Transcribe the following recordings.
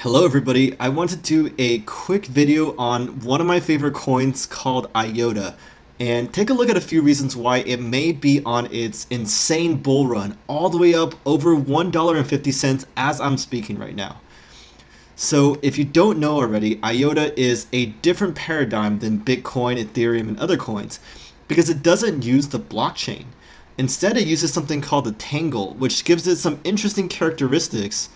Hello everybody, I want to do a quick video on one of my favorite coins called IOTA and take a look at a few reasons why it may be on its insane bull run all the way up over $1.50 as I'm speaking right now. So if you don't know already, IOTA is a different paradigm than Bitcoin, Ethereum, and other coins because it doesn't use the blockchain. Instead, it uses something called the Tangle, which gives it some interesting characteristics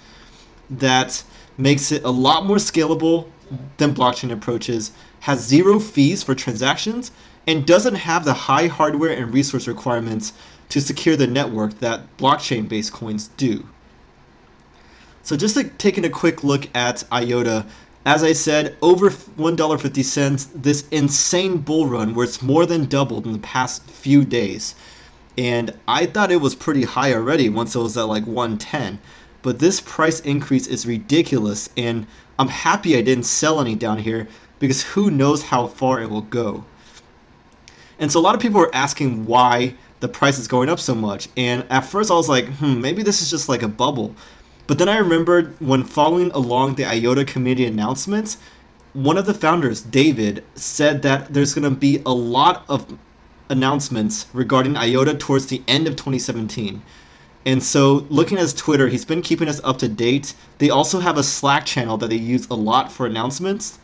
that makes it a lot more scalable than blockchain approaches, has zero fees for transactions, and doesn't have the high hardware and resource requirements to secure the network that blockchain-based coins do. So just taking a quick look at IOTA, as I said, over $1.50, this insane bull run where it's more than doubled in the past few days. And I thought it was pretty high already once it was at like 110. But this price increase is ridiculous, and I'm happy I didn't sell any down here because who knows how far it will go. And so a lot of people are asking why the price is going up so much, and at first I was like, maybe this is just like a bubble. But then I remembered when following along the IOTA community announcements, one of the founders, David, said that there's going to be a lot of announcements regarding IOTA towards the end of 2017. And so looking at his Twitter, he's been keeping us up to date. They also have a Slack channel that they use a lot for announcements.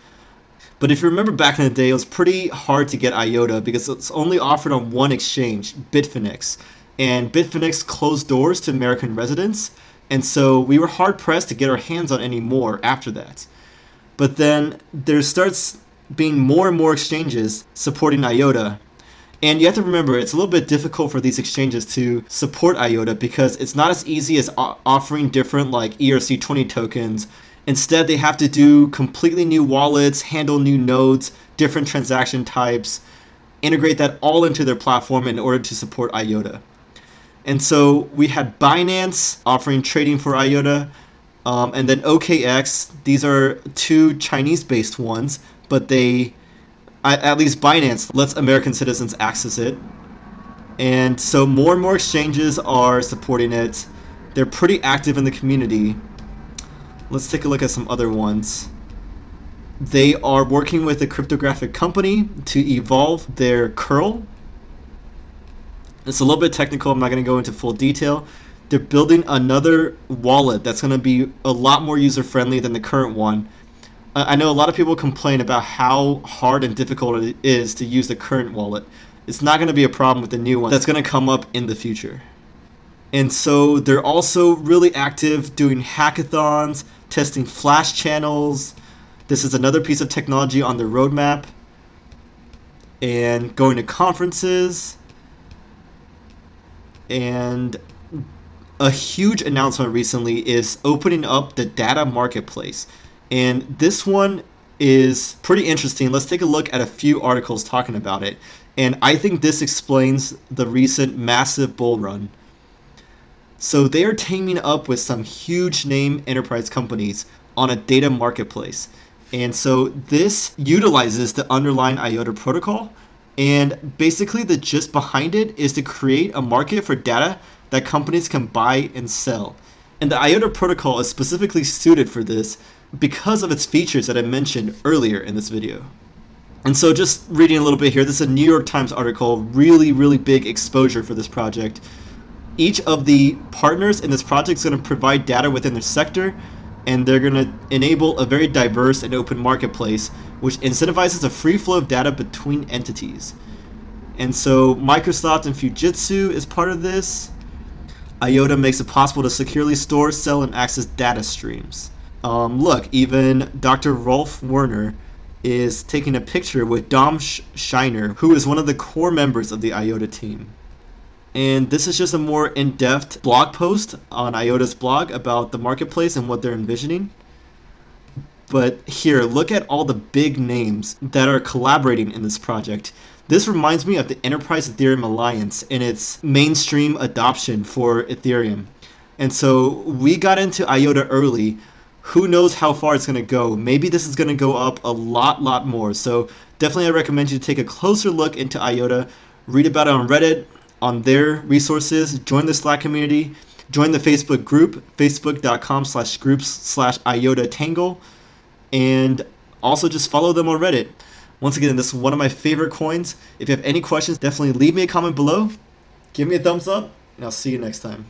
But if you remember back in the day, it was pretty hard to get IOTA because it's only offered on one exchange, Bitfinex. And Bitfinex closed doors to American residents. And so we were hard pressed to get our hands on any more after that. But then there starts being more and more exchanges supporting IOTA. And you have to remember, it's a little bit difficult for these exchanges to support IOTA because it's not as easy as offering different like ERC20 tokens. Instead, they have to do completely new wallets, handle new nodes, different transaction types, integrate that all into their platform in order to support IOTA. And so we had Binance offering trading for IOTA, and then OKEx. These are two Chinese-based ones, but at least Binance lets American citizens access it. And so more and more exchanges are supporting it. They're pretty active in the community. Let's take a look at some other ones. They are working with a cryptographic company to evolve their curl. It's a little bit technical, I'm not going to go into full detail. They're building another wallet that's going to be a lot more user-friendly than the current one. I know a lot of people complain about how hard and difficult it is to use the current wallet. It's not going to be a problem with the new one that's going to come up in the future. And so they're also really active doing hackathons, testing flash channels. This is another piece of technology on their roadmap. And going to conferences. And a huge announcement recently is opening up the data marketplace. And this one is pretty interesting. Let's take a look at a few articles talking about it. And I think this explains the recent massive bull run. So they are teaming up with some huge name enterprise companies on a data marketplace. And so this utilizes the underlying IOTA protocol. And basically the gist behind it is to create a market for data that companies can buy and sell. And the IOTA protocol is specifically suited for this because of its features that I mentioned earlier in this video. And so just reading a little bit here, this is a New York Times article, really big exposure for this project. Each of the partners in this project is going to provide data within their sector, and they're going to enable a very diverse and open marketplace, which incentivizes a free flow of data between entities. And so Microsoft and Fujitsu is part of this. IOTA makes it possible to securely store, sell, and access data streams. Look, even Dr. Rolf Werner is taking a picture with Dom Shiner, who is one of the core members of the IOTA team. And this is just a more in-depth blog post on IOTA's blog about the marketplace and what they're envisioning. But here, look at all the big names that are collaborating in this project. This reminds me of the Enterprise Ethereum Alliance and its mainstream adoption for Ethereum. And so we got into IOTA early. Who knows how far it's going to go? Maybe this is going to go up a lot more. So definitely I recommend you to take a closer look into IOTA, read about it on Reddit, on their resources, join the Slack community, Join the Facebook group, facebook.com/groups/IOTA Tangle, and also just follow them on Reddit. Once again, this is one of my favorite coins. If you have any questions, definitely leave me a comment below. Give me a thumbs up, and I'll see you next time.